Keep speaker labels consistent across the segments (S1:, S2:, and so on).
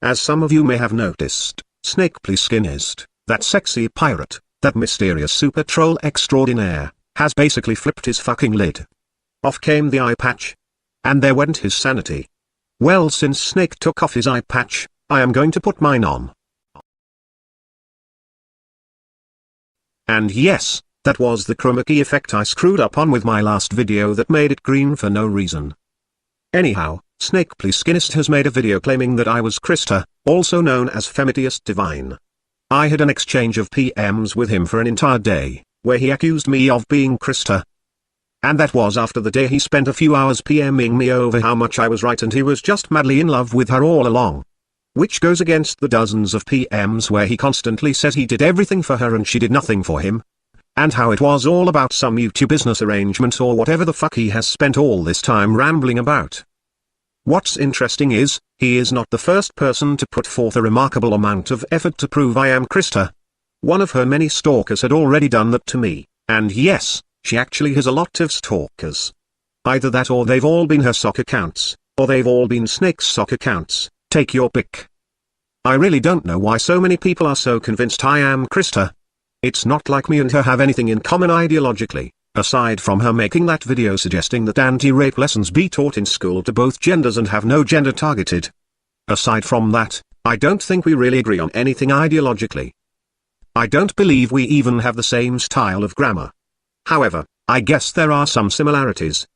S1: As some of you may have noticed, Snake Plissken is, that sexy pirate, that mysterious super troll extraordinaire, has basically flipped his fucking lid. Off came the eye patch. And there went his sanity. Well, since Snake took off his eye patch, I am going to put mine on. And yes, that was the chroma key effect I screwed up on with my last video that made it green for no reason. Anyhow, Snake Plisskenist has made a video claiming that I was Krista, also known as Femitius Divine. I had an exchange of PMs with him for an entire day, where he accused me of being Krista. And that was after the day he spent a few hours PMing me over how much I was right and he was just madly in love with her all along. Which goes against the dozens of PMs where he constantly said he did everything for her and she did nothing for him. And how it was all about some YouTube business arrangement or whatever the fuck he has spent all this time rambling about. What's interesting is, he is not the first person to put forth a remarkable amount of effort to prove I am Krista. One of her many stalkers had already done that to me, and yes, she actually has a lot of stalkers. Either that or they've all been her sock accounts, or they've all been Snake's sock accounts, take your pick. I really don't know why so many people are so convinced I am Krista. It's not like me and her have anything in common ideologically, aside from her making that video suggesting that anti-rape lessons be taught in school to both genders and have no gender targeted. Aside from that, I don't think we really agree on anything ideologically. I don't believe we even have the same style of grammar. However, I guess there are some similarities.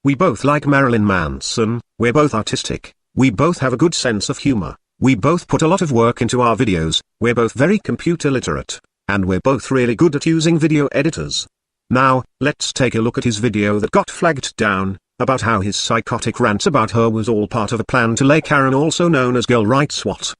S1: We both like Marilyn Manson, we're both artistic, we both have a good sense of humor, we both put a lot of work into our videos, we're both very computer literate, and we're both really good at using video editors. Now, let's take a look at his video that got flagged down, about how his psychotic rant about her was all part of a plan to lay Karen, also known as Girl Rights What.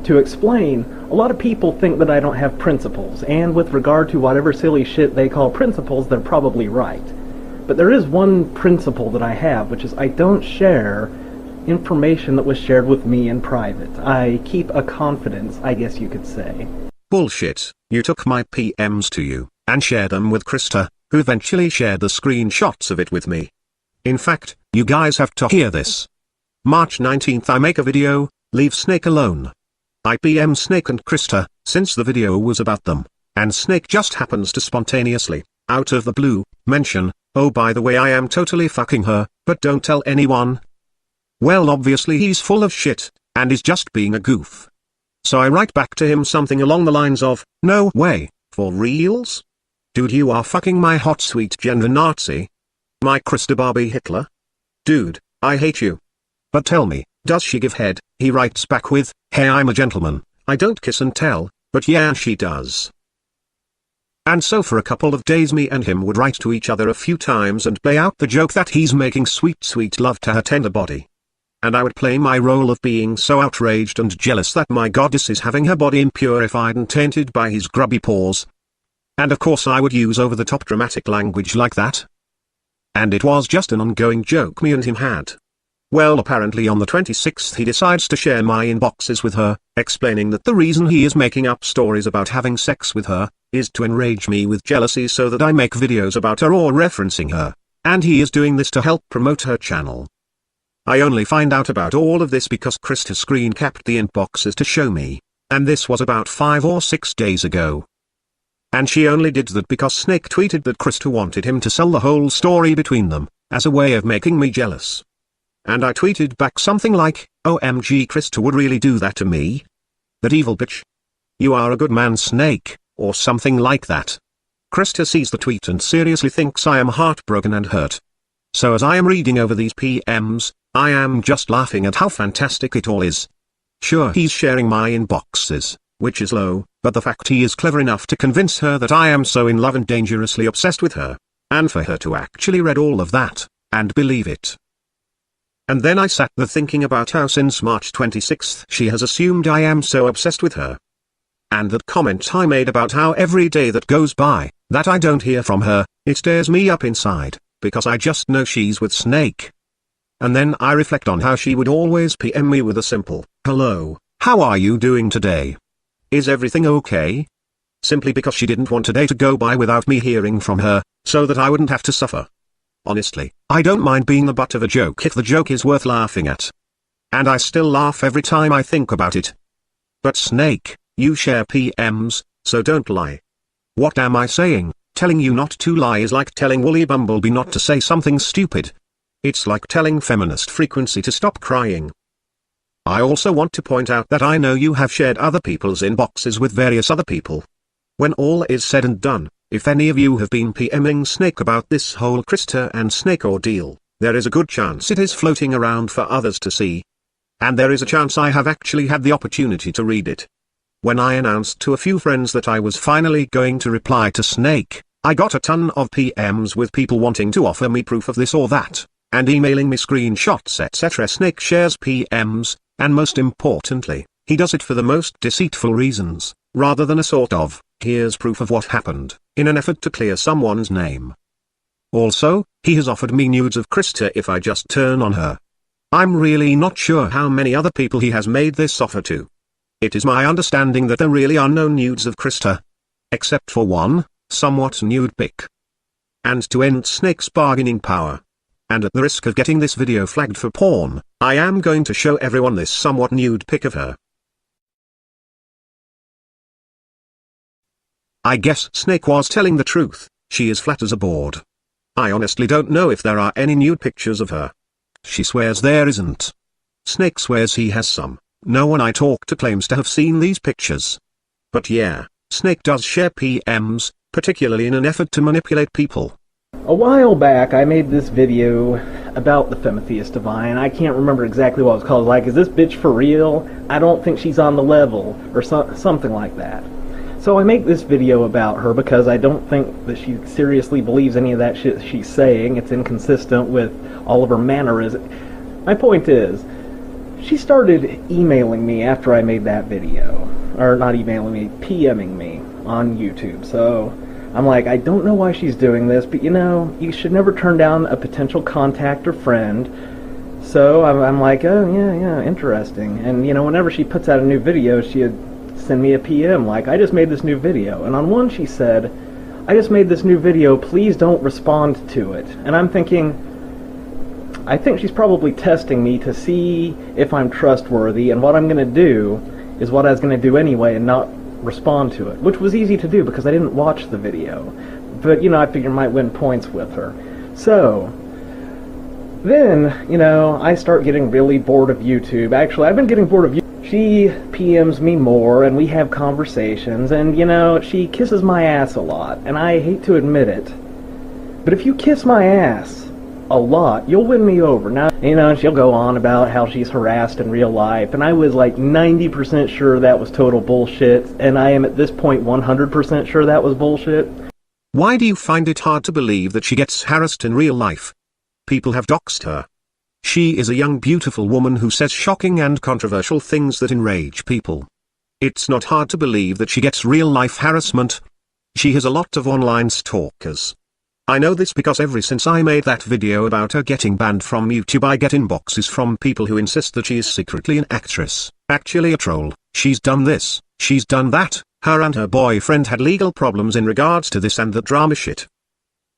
S2: To explain, a lot of people think that I don't have principles, and with regard to whatever silly shit they call principles, they're probably right. But there is one principle that I have, which is I don't share information that was shared with me in private. I keep a confidence, I guess you could say.
S1: Bullshit, you took my PMs to you, and shared them with Krista, who eventually shared the screenshots of it with me. In fact, you guys have to hear this. March 19th I make a video, leave Snake alone. I PM Snake and Krista, since the video was about them, and Snake just happens to spontaneously, out of the blue, mention, oh by the way I am totally fucking her, but don't tell anyone. Well obviously he's full of shit, and is just being a goof. So I write back to him something along the lines of, no way, for reals? Dude, you are fucking my hot sweet gender Nazi? My Krista Barbie Hitler? Dude, I hate you. But tell me, does she give head? He writes back with, hey I'm a gentleman, I don't kiss and tell, but yeah she does. And so for a couple of days me and him would write to each other a few times and play out the joke that he's making sweet sweet love to her tender body. And I would play my role of being so outraged and jealous that my goddess is having her body impurified and tainted by his grubby paws. And of course I would use over-the-top dramatic language like that. And it was just an ongoing joke me and him had. Well apparently on the 26th he decides to share my inboxes with her, explaining that the reason he is making up stories about having sex with her, is to enrage me with jealousy so that I make videos about her or referencing her, and he is doing this to help promote her channel. I only find out about all of this because Krista screen capped the inboxes to show me, and this was about 5 or 6 days ago. And she only did that because Snake tweeted that Krista wanted him to sell the whole story between them, as a way of making me jealous. And I tweeted back something like, OMG Krista would really do that to me? That evil bitch. You are a good man Snake, or something like that. Krista sees the tweet and seriously thinks I am heartbroken and hurt. So as I am reading over these PMs, I am just laughing at how fantastic it all is. Sure he's sharing my inboxes, which is low, but the fact he is clever enough to convince her that I am so in love and dangerously obsessed with her, and for her to actually read all of that, and believe it. And then I sat there thinking about how since March 26th she has assumed I am so obsessed with her. And that comment I made about how every day that goes by, that I don't hear from her, it tears me up inside, because I just know she's with Snake. And then I reflect on how she would always PM me with a simple, hello, how are you doing today? Is everything okay? Simply because she didn't want a day to go by without me hearing from her, so that I wouldn't have to suffer. Honestly, I don't mind being the butt of a joke if the joke is worth laughing at. and I still laugh every time I think about it. But Snake, you share PMs, so don't lie. What am I saying? Telling you not to lie is like telling Woolly Bumblebee not to say something stupid. It's like telling Feminist Frequency to stop crying. I also want to point out that I know you have shared other people's inboxes with various other people. When all is said and done, if any of you have been PMing Snake about this whole Krista and Snake ordeal, there is a good chance it is floating around for others to see. And there is a chance I have actually had the opportunity to read it. When I announced to a few friends that I was finally going to reply to Snake, I got a ton of PMs with people wanting to offer me proof of this or that, and emailing me screenshots etc. Snake shares PMs, and most importantly, he does it for the most deceitful reasons, rather than a sort of, here's proof of what happened, in an effort to clear someone's name. Also, he has offered me nudes of Krista if I just turn on her. I'm really not sure how many other people he has made this offer to. It is my understanding that there really are no nudes of Krista. Except for one, somewhat nude pic. And to end Snake's bargaining power, and at the risk of getting this video flagged for porn, I am going to show everyone this somewhat nude pic of her. I guess Snake was telling the truth, she is flat as a board. I honestly don't know if there are any nude pictures of her. She swears there isn't. Snake swears he has some. No one I talk to claims to have seen these pictures. But yeah, Snake does share PMs, particularly in an effort to manipulate people.
S2: A while back, I made this video about the Femitheist Divine. I can't remember exactly what it was called. Like, is this bitch for real? I don't think she's on the level, or something like that. So I make this video about her because I don't think that she seriously believes any of that shit she's saying. It's inconsistent with all of her mannerisms. My point is, she started emailing me after I made that video. Or not emailing me, PMing me on YouTube. So I'm like, I don't know why she's doing this, but you know, you should never turn down a potential contact or friend. So I'm like, oh yeah, interesting. And you know, whenever she puts out a new video, she'd send me a PM like, I just made this new video. And on one she said, I just made this new video, please don't respond to it. And I'm thinking, I think she's probably testing me to see if I'm trustworthy, and what I'm going to do is what I was going to do anyway and not respond to it, which was easy to do because I didn't watch the video. But, you know, I figured I might win points with her. So, then, you know, I start getting really bored of YouTube. Actually, I've been getting bored of YouTube. She PMs me more, and we have conversations, and, you know, she kisses my ass a lot, and I hate to admit it. But if you kiss my ass a lot, you'll win me over. Now, you know, she'll go on about how she's harassed in real life, and I was like 90% sure that was total bullshit, and I am at this point 100% sure that was bullshit.
S1: Why do you find it hard to believe that she gets harassed in real life? People have doxed her. She is a young beautiful woman who says shocking and controversial things that enrage people. It's not hard to believe that she gets real-life harassment. She has a lot of online stalkers. I know this because ever since I made that video about her getting banned from YouTube, I get inboxes from people who insist that she is secretly an actress, actually a troll. She's done this, she's done that, her and her boyfriend had legal problems in regards to this and that drama shit.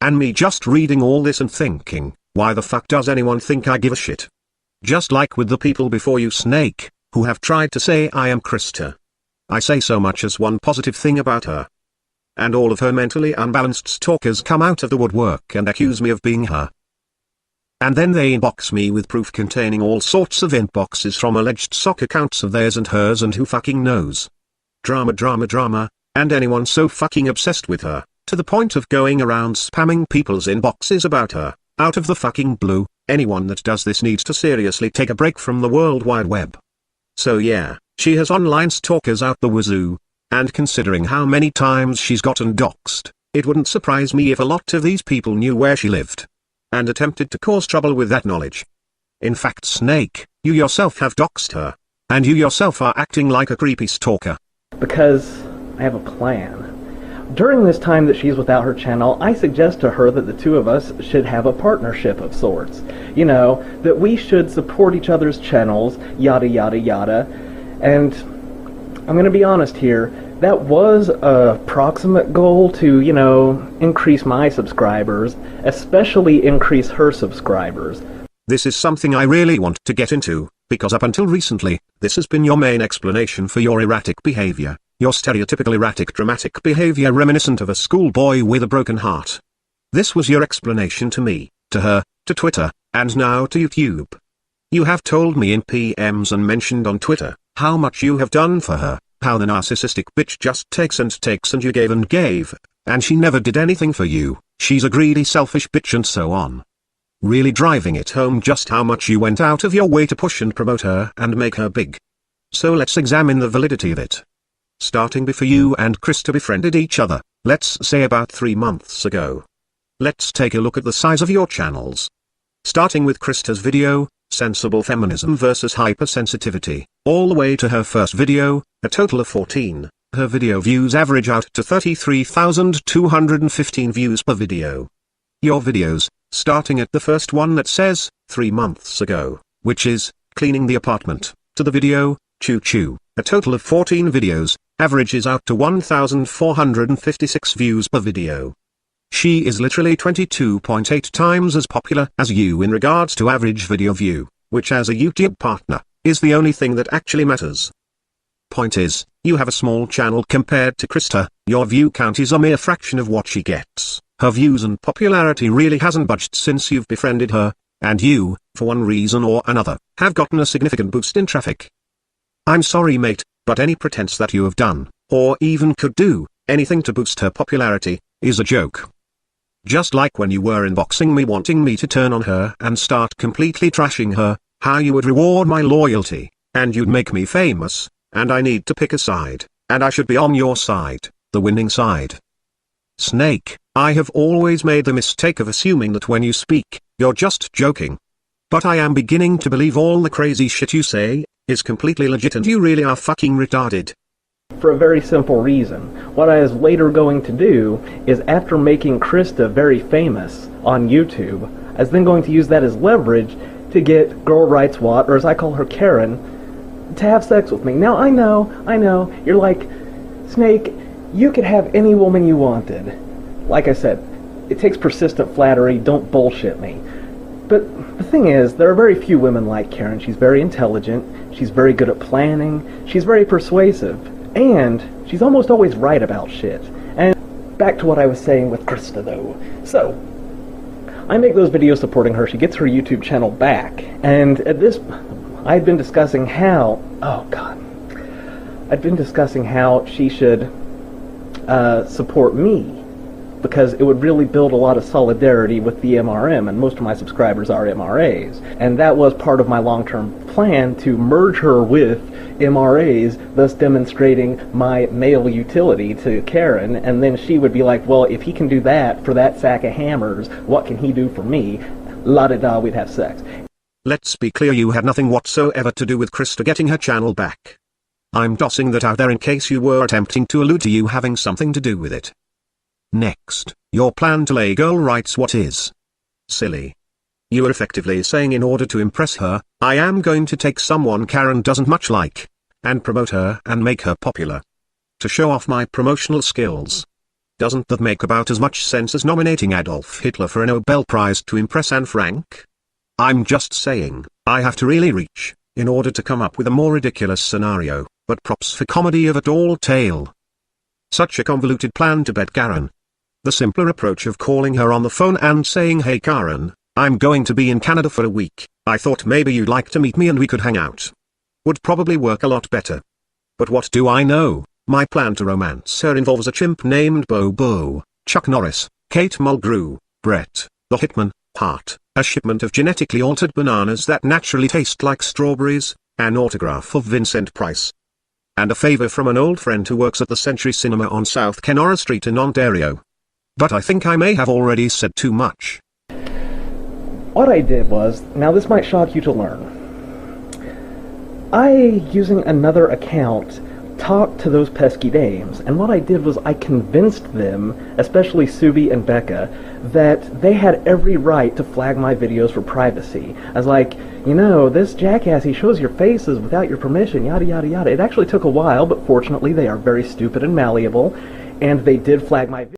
S1: And me just reading all this and thinking, why the fuck does anyone think I give a shit? Just like with the people before you, Snake, who have tried to say I am Krista. I say so much as one positive thing about her. And all of her mentally unbalanced stalkers come out of the woodwork and accuse me of being her. And then they inbox me with proof containing all sorts of inboxes from alleged sock accounts of theirs and hers and who fucking knows. Drama drama drama, and anyone so fucking obsessed with her, to the point of going around spamming people's inboxes about her, out of the fucking blue. Anyone that does this needs to seriously take a break from the World Wide Web. So yeah, she has online stalkers out the wazoo. And considering how many times she's gotten doxed, it wouldn't surprise me if a lot of these people knew where she lived. And attempted to cause trouble with that knowledge. In fact, Snake, you yourself have doxed her. And you yourself are acting like a creepy stalker.
S2: Because I have a plan. During this time that she's without her channel, I suggest to her that the two of us should have a partnership of sorts. You know, that we should support each other's channels, yada yada yada. And I'm going to be honest here, that was a proximate goal to, you know, increase my subscribers, especially increase her subscribers.
S1: This is something I really want to get into, because up until recently, this has been your main explanation for your erratic behavior, your stereotypical erratic dramatic behavior reminiscent of a schoolboy with a broken heart. This was your explanation to me, to her, to Twitter, and now to YouTube. You have told me in PMs and mentioned on Twitter, how much you have done for her, how the narcissistic bitch just takes and you gave and gave, and she never did anything for you, she's a greedy selfish bitch and so on. Really driving it home just how much you went out of your way to push and promote her and make her big. So let's examine the validity of it. Starting before you and Krista befriended each other, let's say about 3 months ago. Let's take a look at the size of your channels. Starting with Krista's video, Sensible Feminism versus Hypersensitivity, all the way to her first video, a total of 14, her video views average out to 33,215 views per video. Your videos, starting at the first one that says, 3 months ago, which is, cleaning the apartment, to the video, Choo Choo, a total of 14 videos, averages out to 1,456 views per video. She is literally 22.8 times as popular as you in regards to average video view, which as a YouTube partner, is the only thing that actually matters. Point is, you have a small channel compared to Krista, your view count is a mere fraction of what she gets, her views and popularity really hasn't budged since you've befriended her, and you, for one reason or another, have gotten a significant boost in traffic. I'm sorry mate, but any pretense that you have done, or even could do, anything to boost her popularity, is a joke. Just like when you were inboxing me wanting me to turn on her and start completely trashing her, how you would reward my loyalty, and you'd make me famous, and I need to pick a side, and I should be on your side, the winning side. Snake, I have always made the mistake of assuming that when you speak, you're just joking. But I am beginning to believe all the crazy shit you say, is completely legit and you really are fucking retarded.
S2: For a very simple reason. What I was later going to do is, after making Krista very famous on YouTube, I was then going to use that as leverage to get Girl Rights Watt, or as I call her Karen, to have sex with me. Now I know, you're like, Snake, you could have any woman you wanted. Like I said, it takes persistent flattery, don't bullshit me. But the thing is, there are very few women like Karen. She's very intelligent, she's very good at planning, she's very persuasive. And she's almost always right about shit. And back to what I was saying with Krista though. So, I make those videos supporting her, she gets her YouTube channel back, and at this, I'd been discussing how, I'd been discussing how she should support me, because it would really build a lot of solidarity with the MRM, and most of my subscribers are MRAs. And that was part of my long-term plan, to merge her with MRAs, thus demonstrating my male utility to Karen, and then she would be like, well, if he can do that for that sack of hammers, what can he do for me? La-da-da, we'd have sex.
S1: Let's be clear, you had nothing whatsoever to do with Krista getting her channel back. I'm tossing that out there in case you were attempting to allude to you having something to do with it. Next, your plan to lay Girl Rights What is silly. You are effectively saying, in order to impress her, I am going to take someone Karen doesn't much like, and promote her and make her popular. To show off my promotional skills. Doesn't that make about as much sense as nominating Adolf Hitler for a Nobel Prize to impress Anne Frank? I'm just saying, I have to really reach, in order to come up with a more ridiculous scenario, but props for comedy of a tall tale. Such a convoluted plan to bed Karen. The simpler approach of calling her on the phone and saying, hey Karen, I'm going to be in Canada for a week, I thought maybe you'd like to meet me and we could hang out. Would probably work a lot better. But what do I know, my plan to romance her involves a chimp named Bobo, Chuck Norris, Kate Mulgrew, Brett, the Hitman, Hart, a shipment of genetically altered bananas that naturally taste like strawberries, an autograph of Vincent Price, and a favor from an old friend who works at the Century Cinema on South Kenora Street in Ontario. But I think I may have already said too much.
S2: What I did was, now this might shock you to learn, I, using another account, talked to those pesky dames, and what I did was I convinced them, especially Subi and Becca, that they had every right to flag my videos for privacy. I was like, you know, this jackass, he shows your faces without your permission, yada yada yada. It actually took a while, but fortunately they are very stupid and malleable, and they did flag my videos.